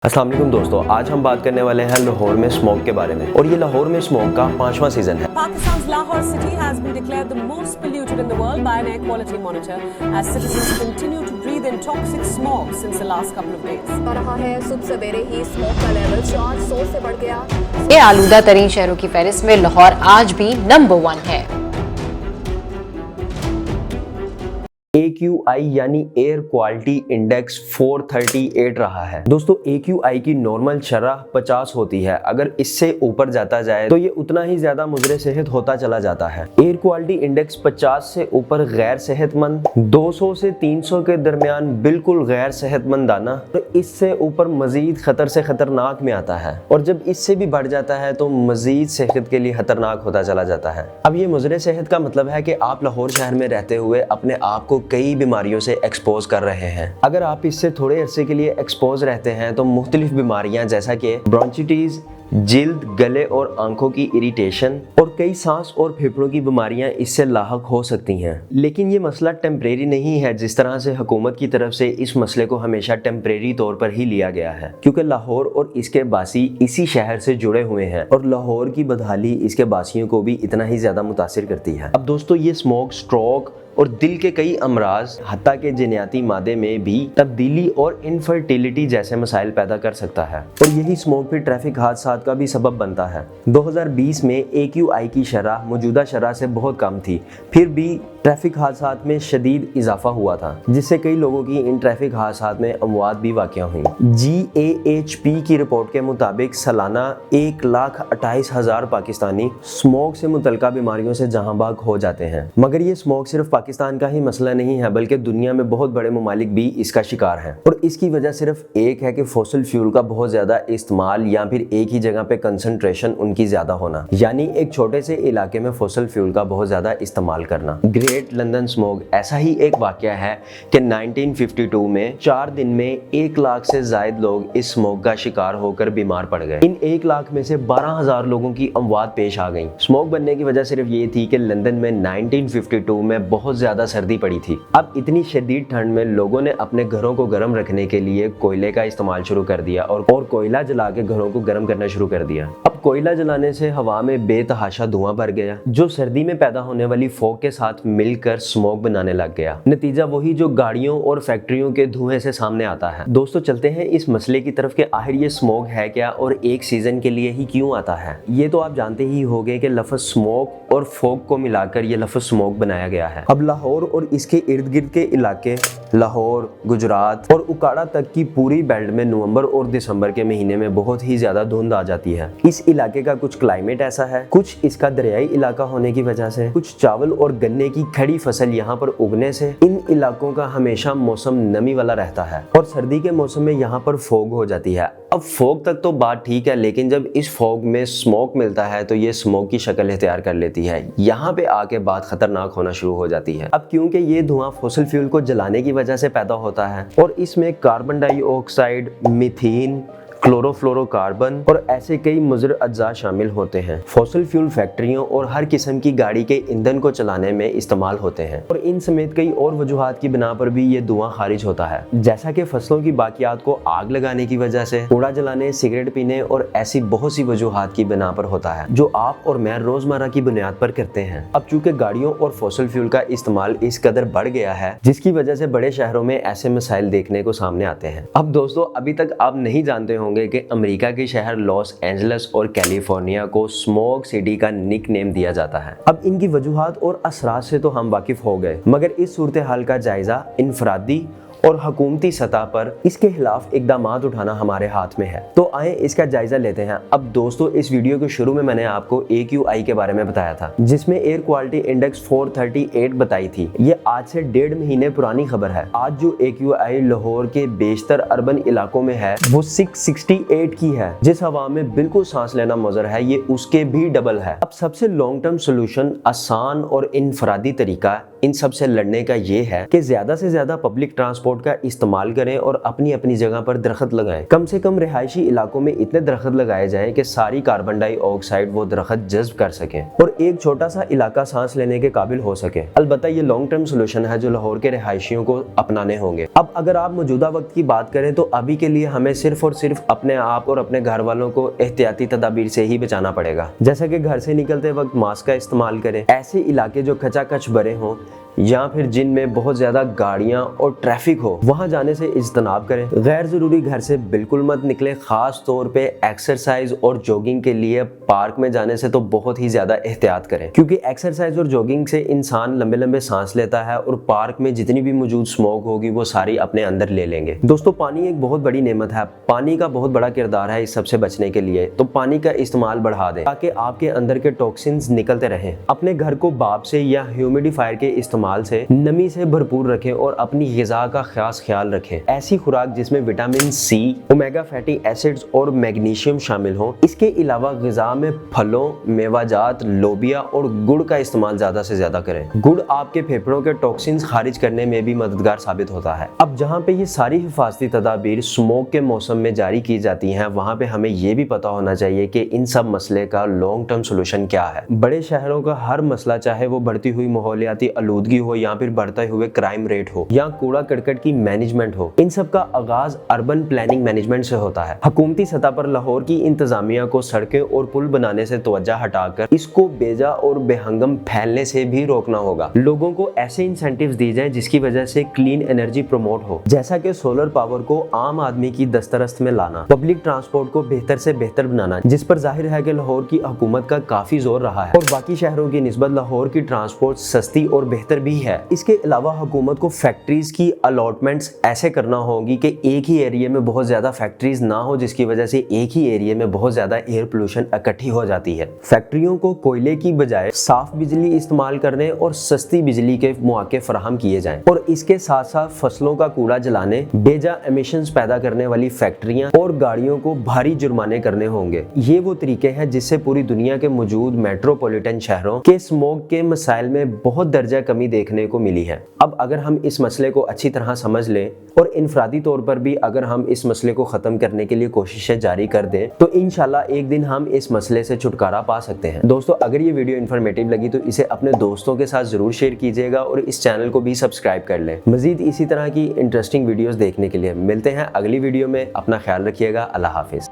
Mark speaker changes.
Speaker 1: अस्सलाम वालेकुम दोस्तों, आज हम बात करने वाले हैं लाहौर में स्मोक के बारे में। और ये लाहौर में स्मोक का 5वां सीजन है।
Speaker 2: Pakistan's Lahore city has been declared the most polluted in the world by an air quality monitor as citizens continue to breathe in toxic smog since the last couple of days.
Speaker 3: रहा है सुबह सवेरे ही smoke का level 400 से बढ़ गया।
Speaker 4: ये आलूदा तरीन शहरों की फहरिस्त में लाहौर आज भी नंबर 1 है।
Speaker 1: AQI यानी एयर क्वालिटी इंडेक्स 438 रहा है। दोस्तों AQI की नॉर्मल शरह 50 होती है। अगर इससे ऊपर जाता जाए तो ये उतना ही ज्यादा मुजरे सेहत होता चला जाता है। एयर क्वालिटी इंडेक्स 50 से ऊपर गैर सेहतमंद, 200 से 300 के दरमियान बिल्कुल गैर सेहतमंद आना, तो इससे ऊपर मजीद खतर से खतरनाक में आता है। और जब इससे भी बढ़ जाता है तो मजीद सेहत के लिए खतरनाक होता चला जाता है। अब ये मुजरे सेहत का मतलब है कि आप लाहौर शहर में रहते हुए अपने आप को कई बीमारियों से एक्सपोज कर रहे हैं। अगर आप इससे थोड़े अरसे के लिए एक्सपोज रहते हैं तो मुख्तलिफ बीमारियां जैसा कि ब्रोंचिटिस, जिल्द, गले और आंखों की इरिटेशन और कई सांस और फेफड़ों की बीमारियां इससे लाहक हो सकती हैं। लेकिन ये मसला टेम्परेरी नहीं है, जिस तरह से हुकूमत की तरफ से इस मसले को हमेशा टेम्परेरी तौर पर ही लिया गया है, क्योंकि लाहौर और इसके बासी इसी शहर से जुड़े हुए हैं और लाहौर की बदहाली इसके बासियों को भी इतना ही ज्यादा मुतासिर करती है। अब दोस्तों ये स्मोक स्ट्रोक और दिल के कई अमराज, हत्ता के जिन्याती मादे में भी तब्दीली और इनफर्टिलिटी जैसे मसाइल पैदा कर सकता है। और यही स्मोक फिर ट्रैफिक हादसात का भी सबब बनता है। 2020 में AQI की शरह मौजूदा शरह से बहुत कम थी, फिर भी ट्रैफिक हादसात में शदीद इजाफा हुआ था, जिससे कई लोगों की इन ट्रैफिक हादसात में अमवात भी वाक़या हुई। GAHP की रिपोर्ट के मुताबिक सालाना 1,28,000 पाकिस्तानी स्मोक से मुतल्लिका बीमारियों से जहां बाग हो जाते हैं। मगर ये स्मोक सिर्फ पाकिस्तान का ही मसला नहीं है, बल्कि दुनिया में बहुत बड़े ममालिक भी इसका शिकार हैं। और इसकी वजह सिर्फ एक है कि फॉसिल फ्यूल का बहुत ज्यादा इस्तेमाल या फिर एक ही जगह पे कंसंट्रेशन उनकी ज्यादा होना, यानी एक छोटे से इलाके में फॉसिल फ्यूल का बहुत ज्यादा इस्तेमाल करना। ग्रेट लंदन स्मोक ऐसा ही एक वाकया है कि 1952 में 4 दिन में 1 लाख से ज्यादा लोग इस स्मोक का शिकार होकर बीमार पड़ गए। इन 1 लाख में से 12,000 लोगों की अमवात पेश आ गई। स्मोक बनने की वजह सिर्फ ये थी कि लंदन में 1952 में बहुत ज्यादा सर्दी पड़ी थी। अब इतनी शदीद ठंड में लोगों ने अपने घरों को गर्म रखने के लिए कोयले का इस्तेमाल शुरू कर दिया और कोयला जला के घरों को गर्म करना शुरू कर दिया। अब कोयला जलाने से हवा में बेतहाशा धुआं भर गया, जो सर्दी में पैदा होने वाली फॉग के साथ मिलकर स्मोक बनाने लग गया। नतीजा वही जो गाड़ियों और फैक्ट्रियों के धुएं से सामने आता है। दोस्तों चलते हैं इस मसले की तरफ कि आखिर ये स्मोक है क्या और एक सीजन के लिए ही क्यों आता है। ये तो आप जानते ही होंगे कि लफ्ज़ स्मोक और फॉग को मिलाकर ये लफ्ज़ स्मोक बनाया गया है। अब लाहौर और इसके इर्द गिर्द के इलाके, लाहौर, गुजरात और उकाड़ा तक की पूरी बेल्ट में नवंबर और दिसंबर के महीने में बहुत ही ज्यादा धुंध आ जाती है। इस इलाके का कुछ क्लाइमेट ऐसा है, कुछ इसका दरियाई इलाका होने की वजह से, कुछ चावल और गन्ने की खड़ी फसल यहाँ पर उगने से इन इलाकों का हमेशा मौसम नमी वाला रहता है और सर्दी के मौसम में यहाँ पर फॉग हो जाती है। अब फॉग तक तो बात ठीक है, लेकिन जब इस फॉग में स्मोक मिलता है तो ये स्मोक की शक्ल इख्तियार कर लेती है। यहाँ पे आके बात खतरनाक होना शुरू हो जाती है। अब क्योंकि ये धुआं फॉसिल फ्यूल को जलाने की वजह से पैदा होता है और इसमें कार्बन डाइऑक्साइड, मीथेन, क्लोरोफ्लोरोकार्बन और ऐसे कई मुज़र अज्जा शामिल होते हैं। फॉसिल फ्यूल फैक्ट्रियों और हर किस्म की गाड़ी के ईंधन को चलाने में इस्तेमाल होते हैं और इन समेत कई और वजूहात की बिना पर भी ये धुआं खारिज होता है, जैसा कि फसलों की बाकियात को आग लगाने की वजह से, कूड़ा जलाने, सिगरेट पीने और ऐसी बहुत सी वजूहात की बिना पर होता है, जो आप और मैं रोजमर्रा की बुनियाद पर करते हैं। अब चूंकि गाड़ियों और फॉसिल फ्यूल का इस्तेमाल इस कदर बढ़ गया है, जिसकी वजह से बड़े शहरों में ऐसे मसाइल देखने को सामने आते हैं। अब दोस्तों अभी तक आप नहीं जानते होंगे कि अमेरिका के शहर लॉस एंजल्स और कैलिफोर्निया को स्मोक सिटी का निक नेम दिया जाता है। अब इनकी वजूहात और असरात से तो हम वाकिफ हो गए, मगर इस सूरत हाल का जायजा इनफरादी और हुकूमती सतह पर इसके खिलाफ इकदामात उठाना हमारे हाथ में है। तो आए इसका जायजा लेते हैं। अब दोस्तों इस वीडियो के शुरू में मैंने आपको AQI के बारे में बताया था, जिसमें एयर क्वालिटी इंडेक्स 438 बताई थी। ये आज से 1.5 महीने पुरानी खबर है। आज जो AQI लाहौर के बेशतर अर्बन इलाकों में है वो 668 की है। जिस हवा में बिल्कुल सांस लेना मुज़र है, ये उसके भी डबल है। अब सबसे लॉन्ग टर्म सोल्यूशन, आसान और इनफरादी तरीका इन सब से लड़ने का ये है कि ज्यादा से ज्यादा पब्लिक ट्रांसपोर्ट ट्रांसपोर्ट का इस्तेमाल करें और अपनी अपनी जगह पर दरख्त लगाएं। कम से कम रिहायशी इलाकों में इतने दरख्त लगाए जाएं कि सारी कार्बन डाइऑक्साइड वो दरख्त जज्ब कर सकें और एक छोटा सा इलाका सांस लेने के काबिल हो सके। अलबत्ता ये लॉन्ग टर्म सोल्यूशन है जो लाहौर के रिहायशियों को अपनाने होंगे। अब अगर आप मौजूदा वक्त की बात करें तो अभी के लिए हमें सिर्फ और सिर्फ अपने आप और अपने घर वालों को एहतियाती तदाबीर से ही बचाना पड़ेगा, जैसे कि घर से निकलते वक्त मास्क का इस्तेमाल करें। ऐसे इलाके जो खचाखच भरे हों या फिर जिनमें बहुत ज्यादा गाड़ियां और ट्रैफिक हो, वहां जाने से इज्तनाब करें। गैर जरूरी घर से बिल्कुल मत निकले। खास तौर पे एक्सरसाइज और जॉगिंग के लिए पार्क में जाने से तो बहुत ही ज्यादा एहतियात करें, क्योंकि एक्सरसाइज और जॉगिंग से इंसान लंबे लंबे सांस लेता है और पार्क में जितनी भी मौजूद स्मोक होगी वो सारी अपने अंदर ले लेंगे। दोस्तों, पानी एक बहुत बड़ी नेमत है। पानी का बहुत बड़ा किरदार है इस सबसे बचने के लिए, तो पानी का इस्तेमाल बढ़ा दें ताकि आपके अंदर के टॉक्सिन्स निकलते रहें। अपने घर को भाप से या ह्यूमिडिफायर के इस्तेमाल से नमी से भरपूर रखें और अपनी ग़िज़ा का खास ख्याल रखें। ऐसी खुराक जिसमें vitamin C, omega fatty acids और मैग्नीशियम शामिल हों। इसके अलावा ग़िज़ा में फलों, मेवाजात, लोबिया और गुड़ का इस्तेमाल ज़्यादा से ज़्यादा करें। गुड़ आपके फेफड़ों के टॉक्सिन्स खारिज करने में भी मददगार साबित होता है। अब जहाँ पे ये सारी हिफाजती तदाबीर स्मोक के मौसम में जारी की जाती हैं, वहाँ पे हमें ये भी पता होना चाहिए कि इन सब मसले का लॉन्ग टर्म सोल्यूशन क्या है। बड़े शहरों का हर मसला, चाहे वो बढ़ती हुई माहौलियाती आलूदगी हो या फिर बढ़ते हुए क्राइम रेट हो या कूड़ा करकट की मैनेजमेंट हो, इन सब का आगाज अर्बन प्लानिंग मैनेजमेंट से होता है। हुकूमती सतह पर लाहौर की इंतजामिया को सड़कें और पुल बनाने से तवज्जो हटाकर इसको बेजा और बेहंगम फैलने से भी रोकना होगा। लोगों को ऐसे इंसेंटिव्स दी जाए जिसकी वजह से क्लीन एनर्जी प्रमोट हो, जैसा कि सोलर पावर को आम आदमी की दस्तरस्त में लाना, पब्लिक ट्रांसपोर्ट को बेहतर से बेहतर बनाना, जिस पर जाहिर है कि लाहौर की हुकूमत का काफी जोर रहा है और बाकी शहरों की निस्बत लाहौर की ट्रांसपोर्ट सस्ती और बेहतर भी है। इसके अलावा हुकूमत को फैक्ट्रीज की अलॉटमेंट्स ऐसे करना होगी कि एक ही एरिया में बहुत ज्यादा फैक्ट्रीज ना हो, जिसकी वजह से एक ही एरिया में बहुत ज्यादा एयर पोल्यूशन इकट्ठी हो जाती है। फैक्ट्रियों को कोयले की बजाय साफ बिजली इस्तेमाल करने और सस्ती बिजली के मौके फराहम किए जाएं और इसके साथ साथ फसलों का कूड़ा जलाने, बेजा एमिशंस पैदा करने वाली फैक्ट्रियां और गाड़ियों को भारी जुर्माने करने होंगे। ये वो तरीके हैं जिससे पूरी दुनिया के मौजूद मेट्रोपॉलिटन शहरों के स्मोक के मसाइल में बहुत दर्जा कमी देखने को मिली है। अब अगर हम इस मसले को अच्छी तरह समझ लें और इनफरादी तौर पर भी अगर हम इस मसले को ख़त्म करने के लिए कोशिशें जारी कर दें तो इंशाल्लाह एक दिन हम इस मसले से छुटकारा पा सकते हैं। दोस्तों, अगर ये वीडियो इन्फॉर्मेटिव लगी तो इसे अपने दोस्तों के साथ ज़रूर शेयर कीजिएगा और इस चैनल को भी सब्सक्राइब कर लें। मज़ीद इसी तरह की इंटरेस्टिंग वीडियोज़ देखने के लिए मिलते हैं अगली वीडियो में। अपना ख्याल रखिएगा। अल्लाह हाफिज़।